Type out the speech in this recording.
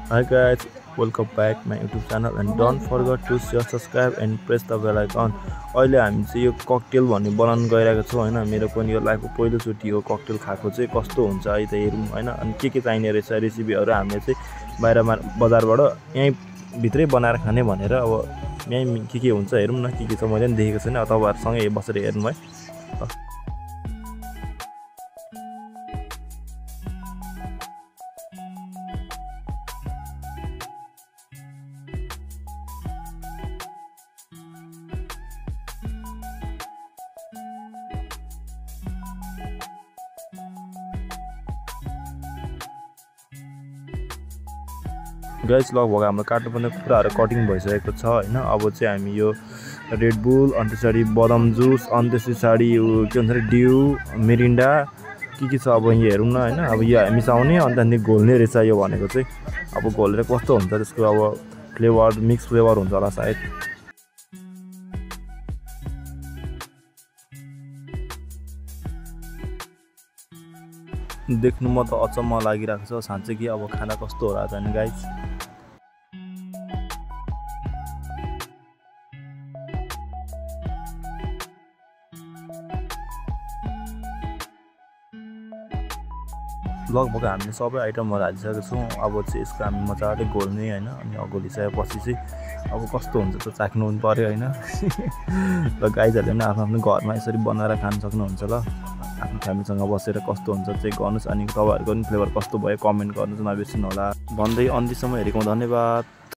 Hi guys, welcome back my YouTube channel and don't forget to share, subscribe and press the bell icon. अहिले हामी चाहिँ यो cocktail भन्ने बनाउन गइरहेको छौं हैन। मेरो पनि यो लाइफको पहिलो चोटी हो ककटेल खाएको चाहिँ कस्तो हुन्छ अहिले त हेरौँ हैन। अनि के चाहिने रहेछ रेसिपीहरु हामीले चाहिँ बाहिरमा बजारबाट यही भित्रै बनाएर खाने भनेर अब यही के हुन्छ हेरौँ न के छ मैले पनि देखेको छैन। तपाईहरुसँगै बसेर हेर्नु है। गाइस लगभग हाम्रो काट्नुपर्ने कुराहरु कटिङ भइसकेको छ हैन। अब चाहिँ हामी यो रेड बुल अनि त्यसरी बदाम जुस अनि त्यसरी के भन्छ ड्यू मिरिन्डा के छ अब यहाँ हेरौँ न हैन। अब यो मिसाउने अनि त्यहाँदेखि घोल्ने रहेछ यो भनेको चाहिँ। अब घोलेर कस्तो हुन्छ त्यसको अब फ्लेभर मिक्स फ्लेभर हुन्छ होला सायद। देख्नुमा त अचम्म लागिरहेको छ साँच्चै कि अब खाना कस्तो होला त नि गाइस। लगभग हामीले सबै आइटमहरु हालिसकेको छौं। अब चाहिँ यसको हामी मजाले घोल्ने हैन। अनि घोलिसकेपछि चाहिँ अब कस्तो हुन्छ त चाख्नु पनि पर्यो हैन। ल गाइजहरुले पनि आफ्नो घरमा यसरी बनाएर खान सक्नुहुन्छ ल। आफ्नो फ्यामिलीसँग बसेर कस्तो हुन्छ चेक गर्नुस्। अनि तपाईहरुको पनि फ्लेभर कस्तो भयो कमेन्ट गर्नु चाहिँ नबिर्सनु होला। भन्दै अन्तिमसम्म हेरेकोमा धन्यवाद।